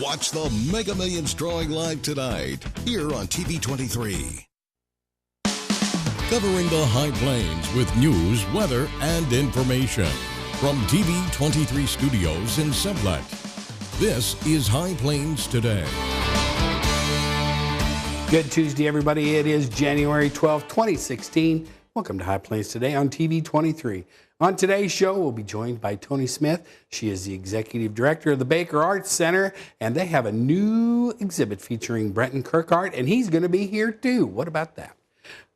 Watch the Mega Millions drawing live tonight here on TV23. Covering the High Plains with news, weather, and information. From TV23 Studios in Sublet, this is High Plains Today. Good Tuesday, everybody. It is January 12, 2016. Welcome to High Plains Today on TV23. On today's show, we'll be joined by Toni Smith. She is the Executive Director of the Baker Arts Center, and they have a new exhibit featuring Brenton Kirkhart, and he's going to be here too. What about that?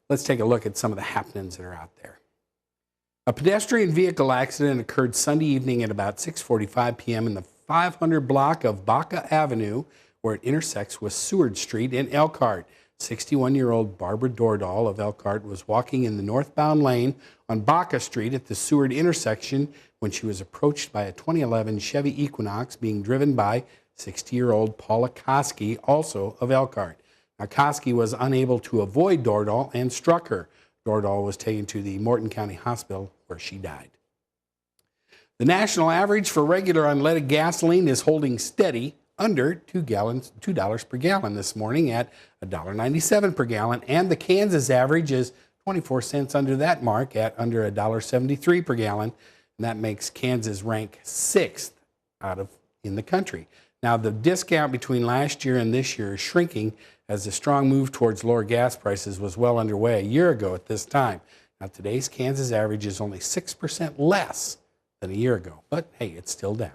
Let's take a look at some of the happenings that are out there. A pedestrian vehicle accident occurred Sunday evening at about 6:45 p.m. in the 500 block of Baca Avenue, where it intersects with Seward Street in Elkhart. 61-year-old Barbara Dordahl of Elkhart was walking in the northbound lane on Baca Street at the Seward intersection when she was approached by a 2011 Chevy Equinox being driven by 60-year-old Paula Koski, also of Elkhart. Now, Koski was unable to avoid Dordahl and struck her. Dordahl was taken to the Morton County Hospital where she died. The national average for regular unleaded gasoline is holding steady under $2 per gallon this morning at $1.97 per gallon, and the Kansas average is 24 cents under that mark at under $1.73 per gallon, and that makes Kansas rank 6th in the country. Now, the discount between last year and this year is shrinking as the strong move towards lower gas prices was well underway a year ago at this time. Now, today's Kansas average is only 6% less than a year ago, but hey, it's still down.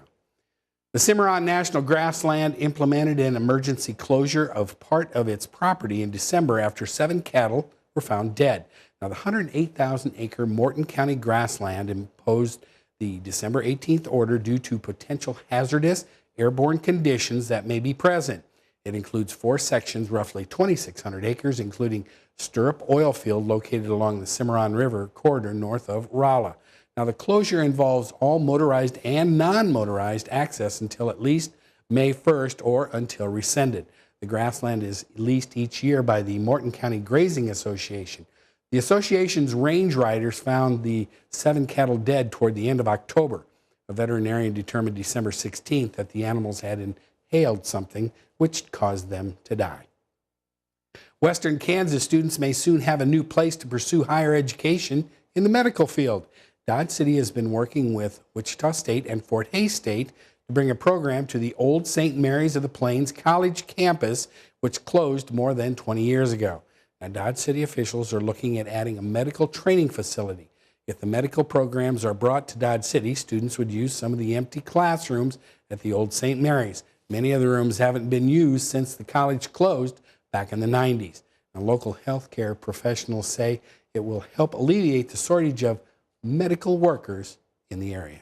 The Cimarron National Grassland implemented an emergency closure of part of its property in December after 7 cattle were found dead. Now, the 108,000-acre Morton County grassland imposed the December 18th order due to potential hazardous airborne conditions that may be present. It includes 4 sections, roughly 2,600 acres, including Stirrup Oil Field located along the Cimarron River corridor north of Rolla. Now, the closure involves all motorized and non-motorized access until at least May 1st or until rescinded. The grassland is leased each year by the Morton County Grazing Association. The association's range riders found the 7 cattle dead toward the end of October. A veterinarian determined December 16th that the animals had inhaled something which caused them to die. Western Kansas students may soon have a new place to pursue higher education in the medical field. Dodge City has been working with Wichita State and Fort Hays State to bring a program to the old St. Mary's of the Plains College campus, which closed more than 20 years ago. Now, Dodge City officials are looking at adding a medical training facility. If the medical programs are brought to Dodge City, students would use some of the empty classrooms at the old St. Mary's. Many of the rooms haven't been used since the college closed back in the 90s. Now, local healthcare professionals say it will help alleviate the shortage of medical workers in the area.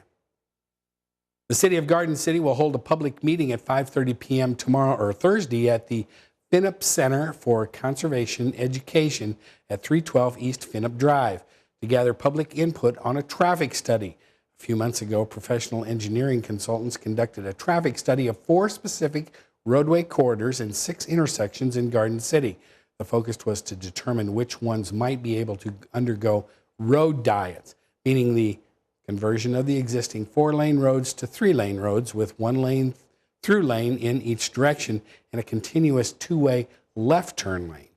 The City of Garden City will hold a public meeting at 5:30 p.m. tomorrow or Thursday at the Finup Center for Conservation Education at 312 East Finup Drive to gather public input on a traffic study. A few months ago, professional engineering consultants conducted a traffic study of 4 specific roadway corridors and 6 intersections in Garden City. The focus was to determine which ones might be able to undergo road diets, meaning the conversion of the existing 4-lane roads to 3-lane roads with 1 lane through lane in each direction and a continuous 2-way left turn lane.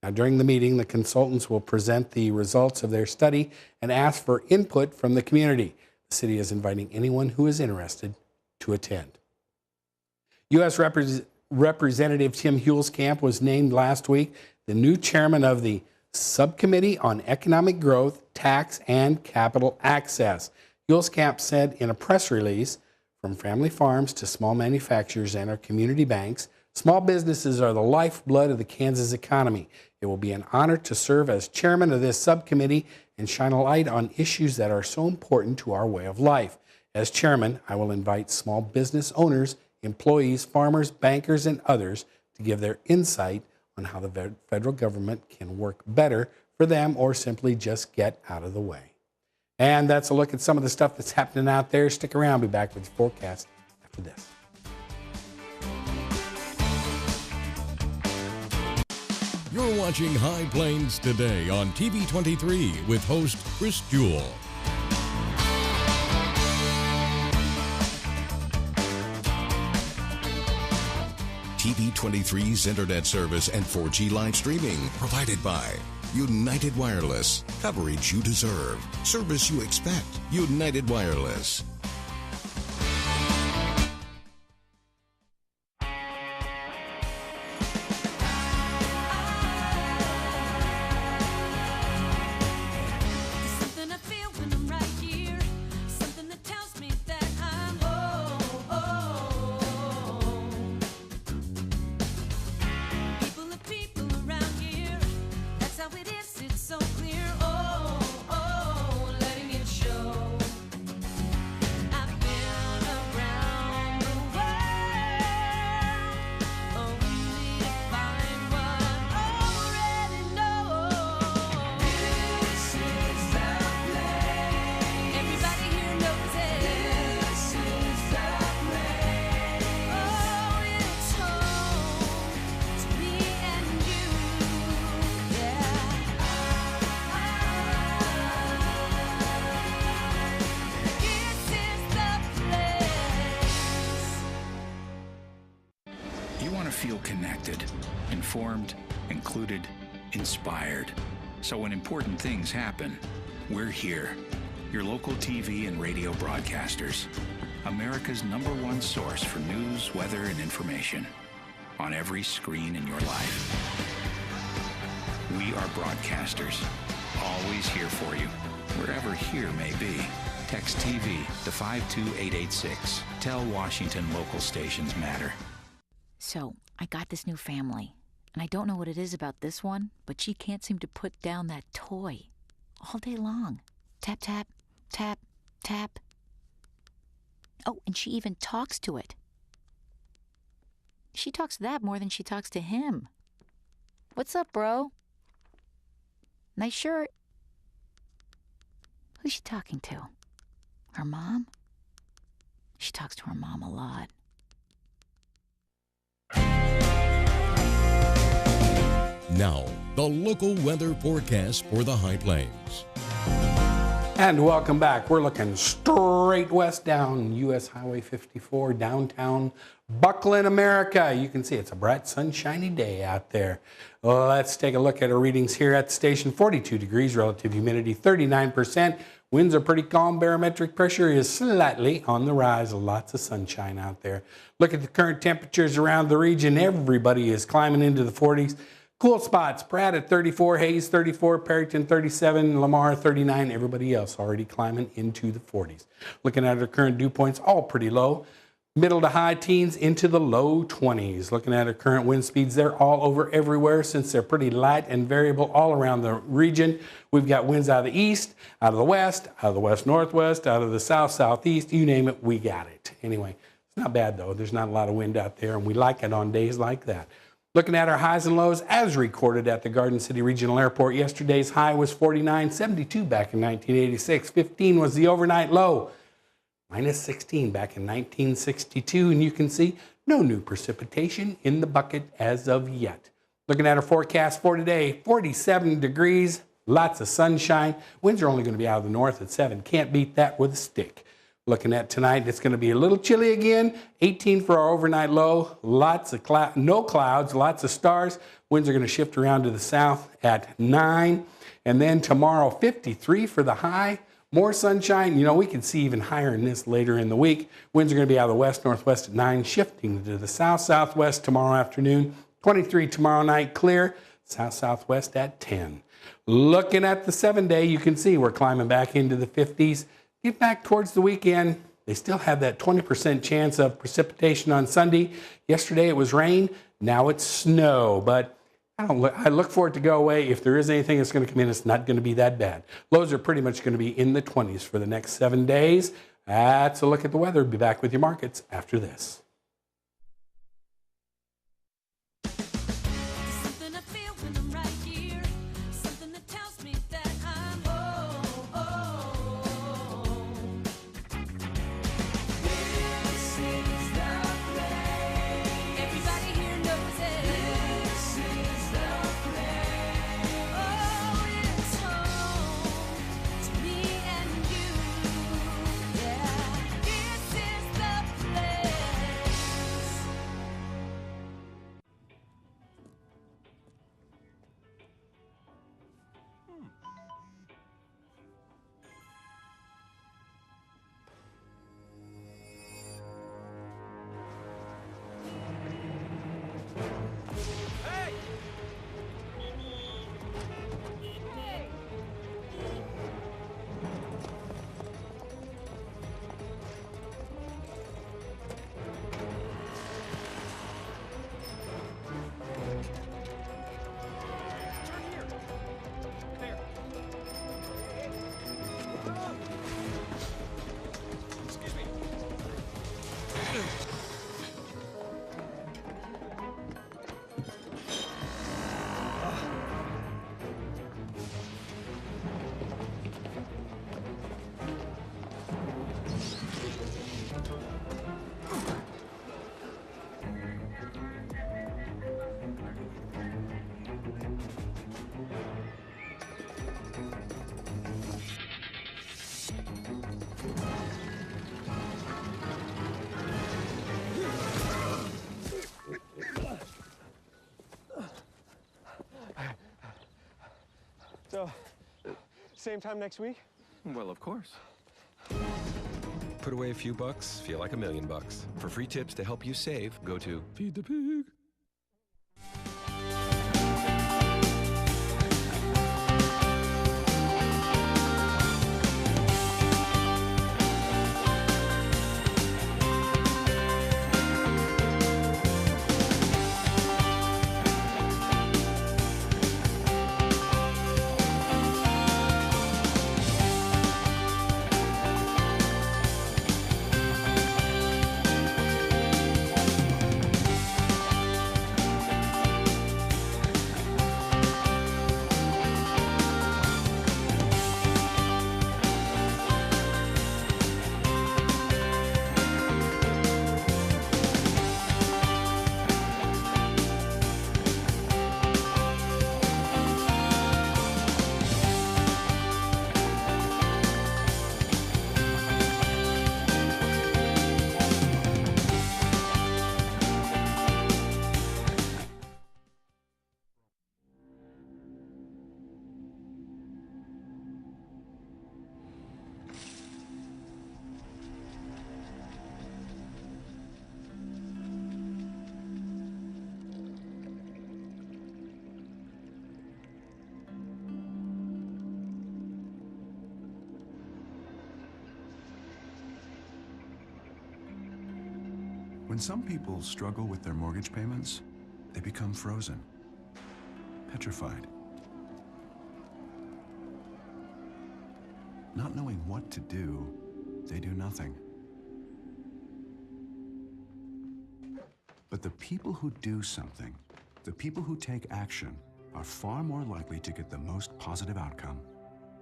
Now, during the meeting, the consultants will present the results of their study and ask for input from the community. The city is inviting anyone who is interested to attend. U.S. Representative Tim Huelskamp was named last week the new chairman of the Subcommittee on Economic Growth, Tax, and Capital Access. Huelskamp said in a press release, from family farms to small manufacturers and our community banks, small businesses are the lifeblood of the Kansas economy. It will be an honor to serve as chairman of this subcommittee and shine a light on issues that are so important to our way of life. As chairman, I will invite small business owners, employees, farmers, bankers, and others to give their insight on how the federal government can work better for them or simply just get out of the way. And that's a look at some of the stuff that's happening out there. Stick around. I'll be back with the forecast after this. You're watching High Plains Today on TV23 with host Chris Jewell. TV23's internet service and 4G live streaming. Provided by United Wireless. Coverage you deserve. Service you expect. United Wireless. Feel connected, informed, included, inspired. So when important things happen, we're here. Your local TV and radio broadcasters. America's #1 source for news, weather, and information. On every screen in your life. We are broadcasters. Always here for you. Wherever here may be. Text TV to 52886. Tell Washington local stations matter. So, I got this new family, and I don't know what it is about this one, but she can't seem to put down that toy all day long. Tap, tap, tap, tap. Oh, and she even talks to it. She talks to that more than she talks to him. What's up, bro? Nice shirt. Who's she talking to? Her mom? She talks to her mom a lot. Now, the local weather forecast for the High Plains. And welcome back. We're looking straight west down US Highway 54, downtown Buckland, America. You can see it's a bright, sunshiny day out there. Well, let's take a look at our readings here at the station. 42 degrees, relative humidity 39%. Winds are pretty calm. Barometric pressure is slightly on the rise. Lots of sunshine out there. Look at the current temperatures around the region. Everybody is climbing into the 40s. Cool spots, Pratt at 34, Hayes 34, Perryton 37, Lamar 39. Everybody else already climbing into the 40s. Looking at our current dew points, all pretty low. Middle to high teens into the low 20s. Looking at our current wind speeds, they're all over everywhere since they're pretty light and variable all around the region. We've got winds out of the east, out of the west northwest, out of the south southeast, you name it, we got it. Anyway, it's not bad though. There's not a lot of wind out there, and we like it on days like that. Looking at our highs and lows as recorded at the Garden City Regional Airport. Yesterday's high was 49, 72 back in 1986. 15 was the overnight low. Minus 16 back in 1962. And you can see no new precipitation in the bucket as of yet. Looking at our forecast for today, 47 degrees, lots of sunshine. Winds are only going to be out of the north at 7. Can't beat that with a stick. Looking at tonight, it's going to be a little chilly again. 18 for our overnight low. Lots of no clouds, lots of stars. Winds are going to shift around to the south at 9. And then tomorrow, 53 for the high. More sunshine. You know, we can see even higher than this later in the week. Winds are going to be out of the west-northwest at 9, shifting to the south-southwest tomorrow afternoon. 23 tomorrow night, clear. South-southwest at 10. Looking at the 7-day, you can see we're climbing back into the 50s. Get back towards the weekend. They still have that 20% chance of precipitation on Sunday. Yesterday it was rain. Now it's snow. But I look for it to go away. If there is anything that's going to come in, it's not going to be that bad. Lows are pretty much going to be in the 20s for the next 7 days. That's a look at the weather. Be back with your markets after this. So, same time next week? Well, of course. Put away a few bucks, feel like $1 million. For free tips to help you save, go to Feed the Pig. When some people struggle with their mortgage payments, they become frozen, petrified. Not knowing what to do, they do nothing. But the people who do something, the people who take action, are far more likely to get the most positive outcome.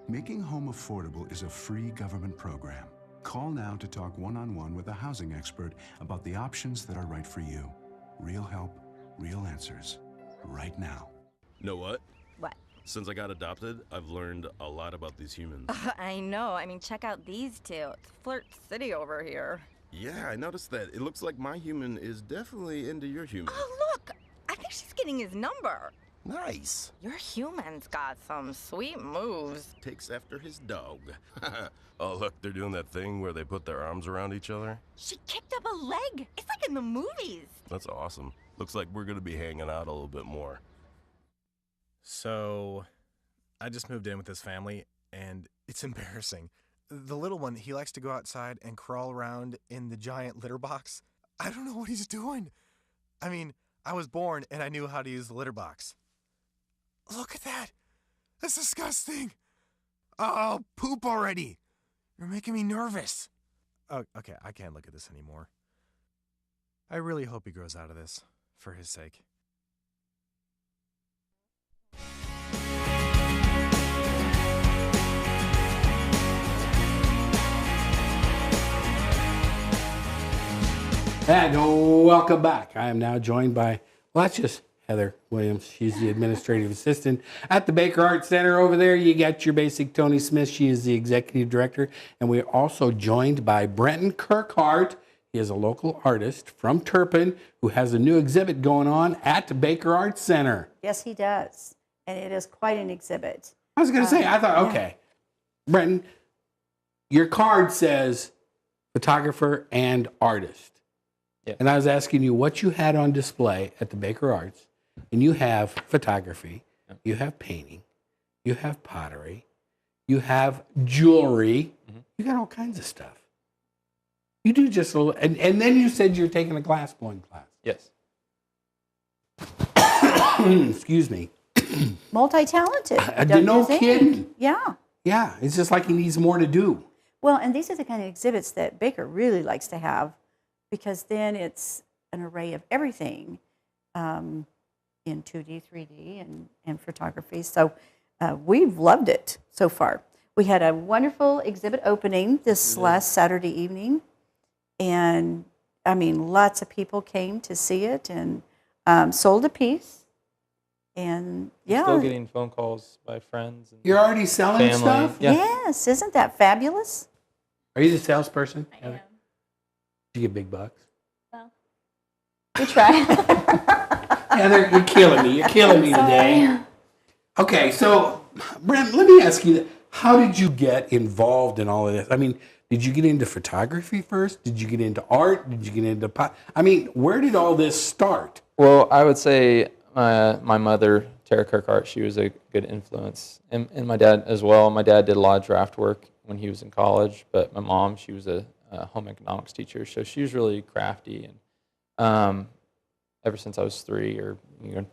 Making home affordable is a free government program. Call now to talk one-on-one with a housing expert about the options that are right for you. Real help, real answers, right now. Know what? What? Since I got adopted, I've learned a lot about these humans. I know. I mean, check out these two. It's Flirt City over here. Yeah, I noticed that. It looks like my human is definitely into your human. Oh, look! I think she's getting his number. Nice. Your human's got some sweet moves. Takes after his dog. Oh, look, they're doing that thing where they put their arms around each other. She kicked up a leg. It's like in the movies. That's awesome. Looks like we're going to be hanging out a little bit more. So, I just moved in with this family, and it's embarrassing. The little one, he likes to go outside and crawl around in the giant litter box. I don't know what he's doing. I mean, I was born and I knew how to use the litter box. Look at that. That's disgusting. Oh, poop already. You're making me nervous. Oh, okay, I can't look at this anymore. I really hope he grows out of this, for his sake. And welcome back. I am now joined by, well, that's just Heather Williams. She's the administrative assistant at the Baker Art Center over there. You got your basic Toni Smith. She is the executive director. And we're also joined by Brenton Kirkhart. He is a local artist from Turpin who has a new exhibit going on at the Baker Art Center. Yes, he does. And it is quite an exhibit. I was going to say, I thought, okay. Brenton, your card says photographer and artist. Yeah. And I was asking you what you had on display at the Baker Arts. And you have photography, you have painting, you have pottery, you have jewelry, you got all kinds of stuff. You do just a little, and then you said you're taking a glass blowing class. Yes. Excuse me. Multi-talented. No kidding. Yeah. Yeah, it's just like he needs more to do. Well, and these are the kind of exhibits that Baker really likes to have, because then it's an array of everything in 2D, 3D, and photography. So we've loved it so far. We had a wonderful exhibit opening this last Saturday evening. And, I mean, lots of people came to see it and sold a piece. And, yeah. Still getting phone calls by friends. And You're already selling family. stuff? Yeah. Yes, isn't that fabulous? Are you the salesperson? I am. Did you get big bucks? Well, we try. Heather, you're killing me. You're killing me today. Okay, so Brent, let me ask you, how did you get involved in all of this? I mean, did you get into photography first? Did you get into art? Did you get into I mean, where did all this start? Well, I would say my mother, Tara Kirkhart, she was a good influence, and my dad as well. My dad did a lot of draft work when he was in college, but my mom, she was a home economics teacher, so she was really crafty. And ever since I was 3, or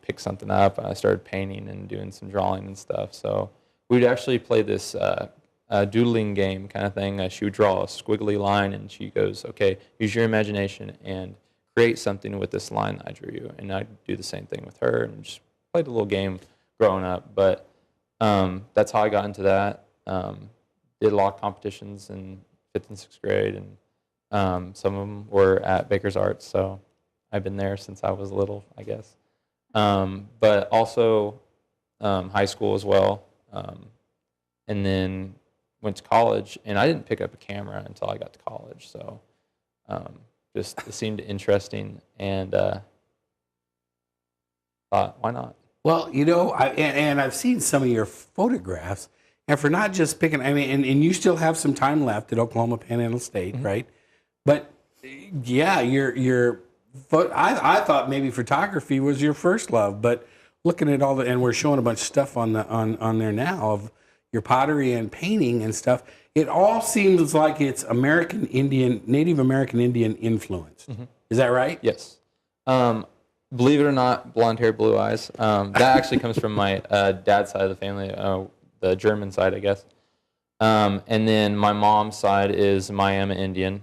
pick something up, I started painting and doing some drawing and stuff. So we'd actually play this doodling game kind of thing. She would draw a squiggly line, and she goes, "Okay, use your imagination and create something with this line that I drew you." And I'd do the same thing with her, and just played a little game growing up. But that's how I got into that. Did a lot of competitions in 5th and 6th grade, and some of them were at Baker's Arts, so I've been there since I was little, I guess. But also high school as well, and then went to college, and I didn't pick up a camera until I got to college, so just it seemed interesting, and thought, why not? Well, and I've seen some of your photographs, and for not just picking, I mean, and you still have some time left at Oklahoma Panhandle State, right? But yeah, I thought maybe photography was your first love, but looking at all and we're showing a bunch of stuff on there now of your pottery and painting and stuff. It all seems like it's Native American Indian influenced. Is that right? Yes. Believe it or not, blonde hair, blue eyes. That actually comes from my dad's side of the family, the German side, I guess. And then my mom's side is Miami Indian.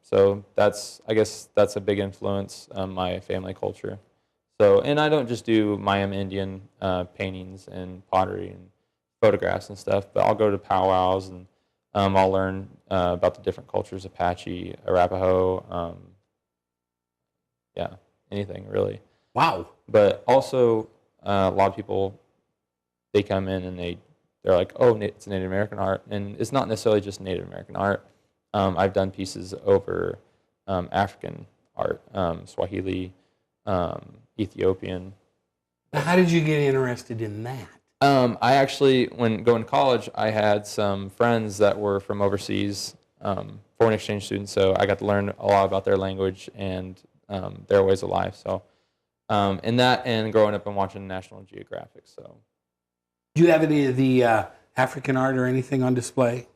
So I guess that's a big influence on my family culture. So, and I don't just do Miami Indian paintings and pottery and photographs and stuff, but I'll go to powwows and I'll learn about the different cultures, Apache, Arapaho, anything really. Wow. But also a lot of people, they come in and they're like, oh, it's Native American art, and it's not necessarily just Native American art. I've done pieces over African art, Swahili, Ethiopian. How did you get interested in that? I actually, when going to college, I had some friends that were from overseas, foreign exchange students, so I got to learn a lot about their language and their ways of life. So, and that, and growing up and watching National Geographic. So, do you have any of the African art or anything on display?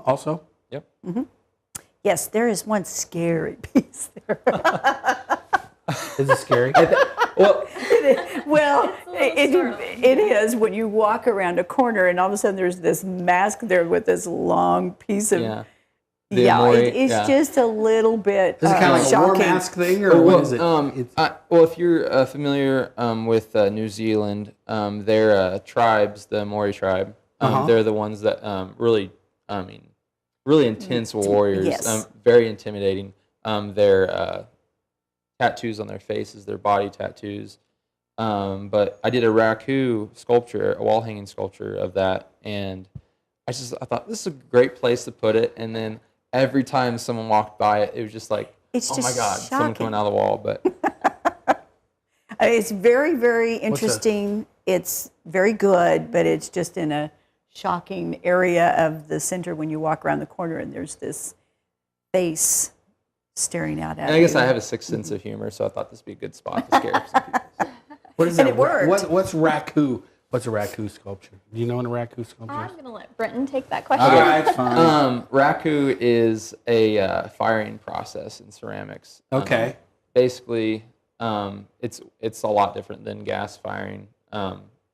Also? Yep. Yes, there is one scary piece there. Is it scary? Well, it is when you walk around a corner and all of a sudden there's this mask there with this long piece of... It's just a little bit Is it kind of like a war mask thing, or what is it? Well, if you're familiar with New Zealand, their tribes, the Maori tribe, they're the ones that really intense warriors, yes. Very intimidating. Their tattoos on their faces, their body tattoos. But I did a raku sculpture, a wall hanging sculpture of that, and I thought this is a great place to put it. And then every time someone walked by it, it was just like, it's oh my God, someone coming out of the wall. But it's very, very interesting. It's very good, but it's just in a shocking area of the center when you walk around the corner and there's this face staring out at you. I guess I have a sixth sense of humor, so I thought this would be a good spot to scare some people. What is and that? It worked. What's raku? What's a raku sculpture? Do you know what a raku sculpture is? I'm going to let Brenton take that question. All right, fine. Raku is a firing process in ceramics. Okay. Basically, it's a lot different than gas firing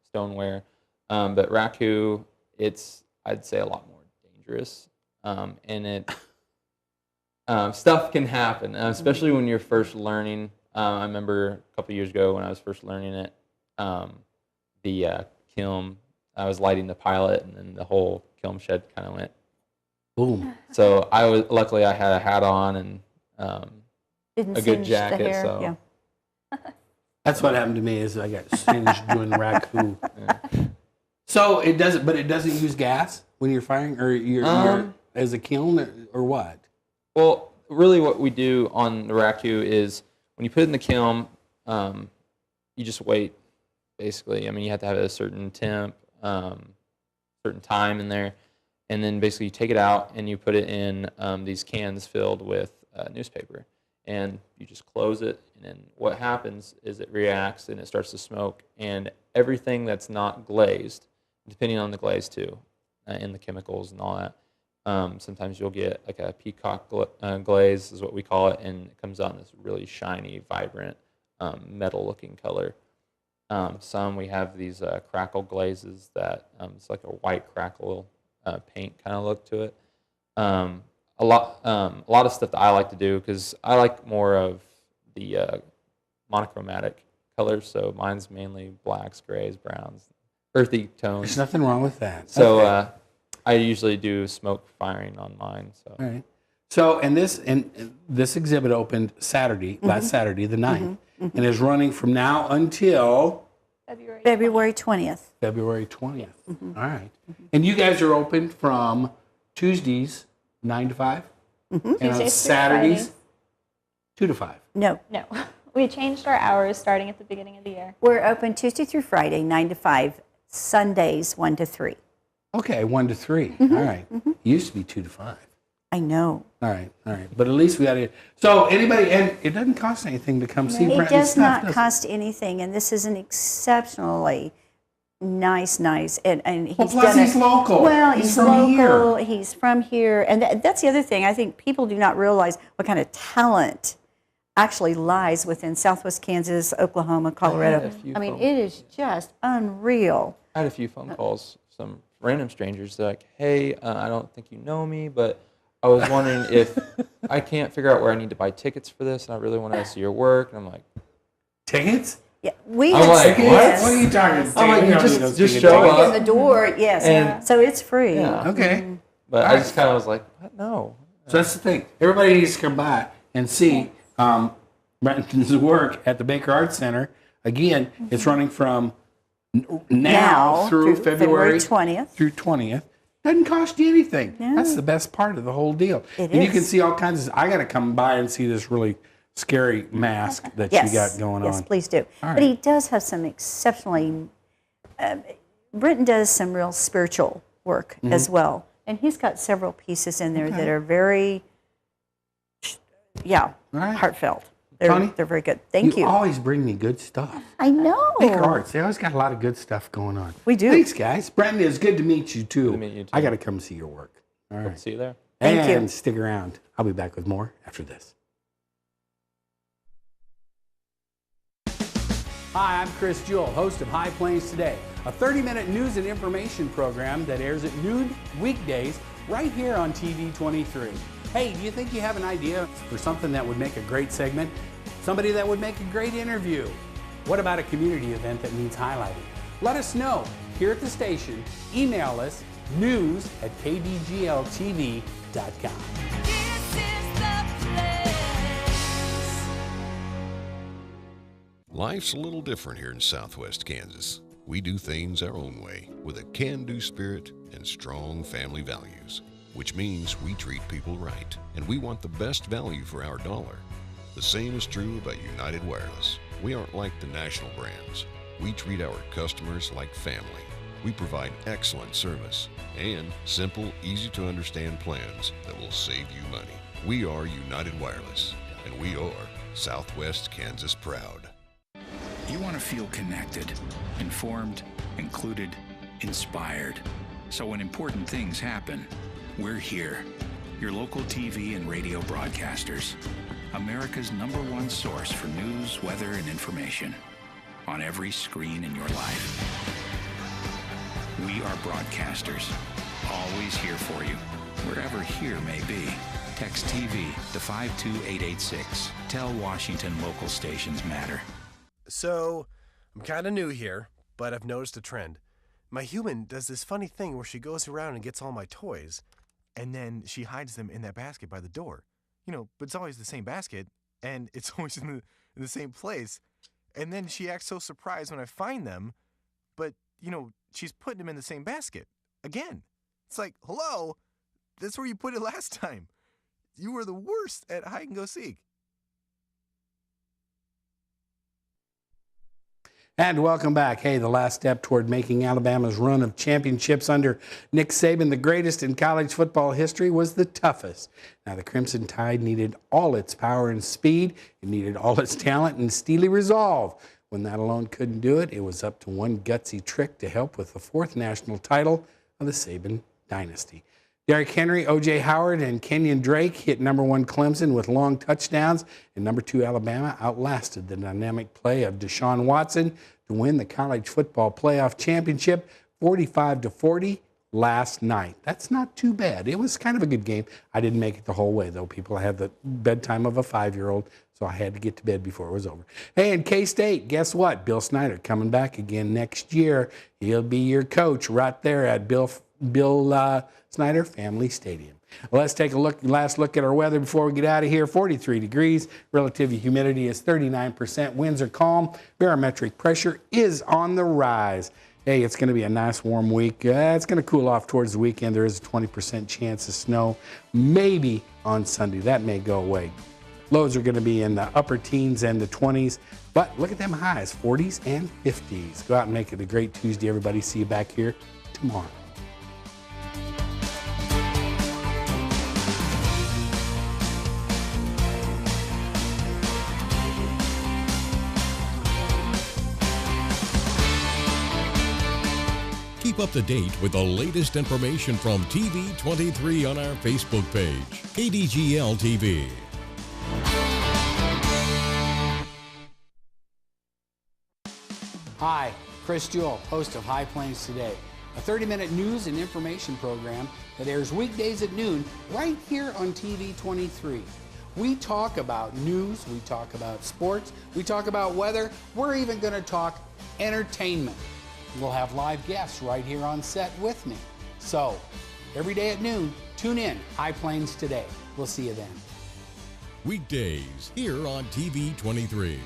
stoneware, but raku, I'd say a lot more dangerous, and it stuff can happen, especially when you're first learning. I remember a couple years ago when I was first learning it, the kiln, I was lighting the pilot, and then the whole kiln shed kind of went boom. So luckily I had a hat on and Didn't a good singe jacket. the hair. So Yeah. That's what happened to me. Is I got singed doing raku. Yeah. So it doesn't use gas when you're firing, or you're as a kiln, or what? Well, really, what we do on the raku is when you put it in the kiln, you just wait. Basically, I mean, you have to have a certain temp. certain time in there. And then basically you take it out and you put it in these cans filled with newspaper. And you just close it. And then what happens is it reacts and it starts to smoke. And everything that's not glazed, depending on the glaze too, and the chemicals and all that, sometimes you'll get like a peacock glaze is what we call it. And it comes out in this really shiny, vibrant, metal-looking color. Some we have these crackle glazes that it's like a white crackle paint kind of look to it. A lot of stuff that I like to do because I like more of the monochromatic colors. So mine's mainly blacks, grays, browns, earthy tones. There's nothing wrong with that. So Okay. I usually do smoke firing on mine. So. All right. So and this exhibit opened Saturday, last Saturday, the 9th, and is running from now until February 20th. February 20th. All right. And you guys are open from Tuesdays 9 to 5, and on Tuesdays through Saturdays Fridays. 2 to 5. No. No. We changed our hours starting at the beginning of the year. We're open Tuesday through Friday, 9 to 5, Sundays 1 to 3. Okay, 1 to 3. All right. Used to be 2 to 5. I know. All right. But at least we got it. So anybody, and it doesn't cost anything to come see It Brenton's does stuff, not does cost anything, and this is an exceptionally nice, and he's Well, plus done he's local. Well, He's he's from local. here. He's from here, and that's the other thing. I think people do not realize what kind of talent actually lies within Southwest Kansas, Oklahoma, Colorado. I mean, it is just unreal. I had a few phone calls, some random strangers. They're like, "Hey, I don't think you know me, but I was wondering if I can't figure out where I need to buy tickets for this, and I really want to see your work." And I'm like, "Tickets? Yeah, we I'm had like, tickets. What are you talking about? I'm like, We you don't need those just tickets. show Walk up. in the door, yes. And- So it's free. Yeah. Okay. But I just kind of was like, what? No. So that's the thing. Everybody needs to come by and see Brenton's work at the Baker Arts Center. Again, it's running from now through February 20th. Through 20th. Doesn't cost you anything. No. That's the best part of the whole deal. It and you can is. see all kinds of. I got to come by and see this really scary mask that Yes. you got going Yes, on. please do. All But he right. does have some exceptionally. Brenton does some real spiritual work as well, and he's got several pieces in there that are very, heartfelt. Toni, They're very good. Thank you. always bring me good stuff. I know. Baker Arts, they always got a lot of good stuff going on. We do. Thanks, guys. Brenton, it's good to meet you, too. Good to meet you, too. I got to come see your work. All right. See you there. Thank you. And stick around. I'll be back with more after this. Hi, I'm Chris Jewell, host of High Plains Today, a 30-minute news and information program that airs at noon weekdays right here on TV23. Hey, do you think you have an idea for something that would make a great segment? Somebody that would make a great interview? What about a community event that needs highlighting? Let us know here at the station. Email us news@kdgltv.com. Life's a little different here in Southwest Kansas. We do things our own way with a can-do spirit and strong family values, which means we treat people right, and we want the best value for our dollar. The same is true about United Wireless. We aren't like the national brands. We treat our customers like family. We provide excellent service and simple, easy-to-understand plans that will save you money. We are United Wireless, and we are Southwest Kansas proud. You want to feel connected, informed, included, inspired. So when important things happen, we're here. Your local TV and radio broadcasters. America's #1 source for news, weather, and information. On every screen in your life. We are broadcasters. Always here for you. Wherever here may be. Text TV to 52886. Tell Washington local stations matter. So, I'm kind of new here, but I've noticed a trend. My human does this funny thing where she goes around and gets all my toys, and then she hides them in that basket by the door. You know, but it's always the same basket, and it's always in the same place. And then she acts so surprised when I find them, but, you know, she's putting them in the same basket. Again. It's like, hello? That's where you put it last time. You were the worst at hide and go seek. And welcome back. Hey, the last step toward making Alabama's run of championships under Nick Saban the greatest in college football history was the toughest. Now, the Crimson Tide needed all its power and speed. It needed all its talent and steely resolve. When that alone couldn't do it, it was up to one gutsy trick to help with the fourth national title of the Saban dynasty. Derrick Henry, O.J. Howard, and Kenyon Drake hit #1 Clemson with long touchdowns, and #2 Alabama outlasted the dynamic play of Deshaun Watson to win the college football playoff championship 45-40 last night. That's not too bad. It was kind of a good game. I didn't make it the whole way, though. People, I had the bedtime of a 5-year-old, so I had to get to bed before it was over. Hey, and K-State, guess what? Bill Snyder coming back again next year. He'll be your coach right there at Bill Snyder Family Stadium. Well, let's take a last look at our weather before we get out of here. 43 degrees. Relative humidity is 39%. Winds are calm. Barometric pressure is on the rise. Hey, it's going to be a nice warm week. It's going to cool off towards the weekend. There is a 20% chance of snow, maybe on Sunday. That may go away. Lows are going to be in the upper teens and the 20s. But look at them highs, 40s and 50s. Go out and make it a great Tuesday, everybody. See you back here tomorrow. Keep up to date with the latest information from TV23 on our Facebook page, KDGL TV. Hi, Chris Jewell, host of High Plains Today, a 30-minute news and information program that airs weekdays at noon right here on TV23. We talk about news, we talk about sports, we talk about weather, we're even going to talk entertainment. We'll have live guests right here on set with me. So, every day at noon, tune in, High Plains Today. We'll see you then. Weekdays here on TV23.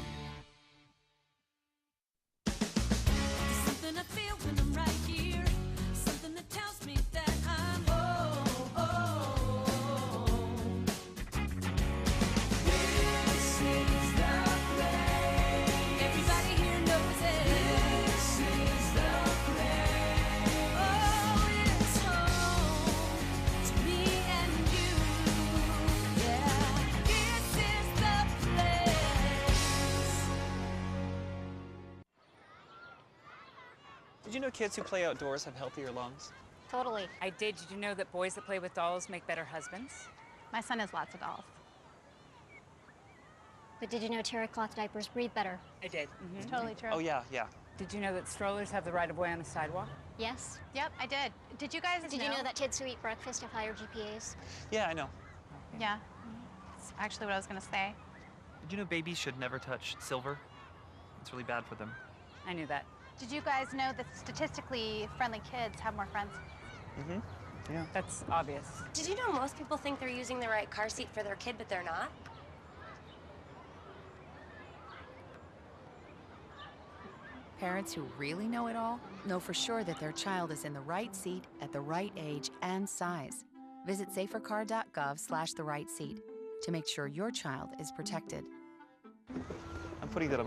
Did you know kids who play outdoors have healthier lungs? Totally. I did. Did you know that boys that play with dolls make better husbands? My son has lots of dolls. But did you know terry cloth diapers breathe better? I did. It's totally true. Oh, yeah. Did you know that strollers have the right of way on the sidewalk? Yes. Yep, I did. Did you guys Did you know that kids who eat breakfast have higher GPAs? Yeah, I know. Yeah. That's actually what I was going to say. Did you know babies should never touch silver? It's really bad for them. I knew that. Did you guys know that statistically friendly kids have more friends? Mm-hmm. Yeah. That's obvious. Did you know most people think they're using the right car seat for their kid, but they're not? Parents who really know it all know for sure that their child is in the right seat at the right age and size. Visit safercar.gov/the-right seat to make sure your child is protected. I'm putting that on my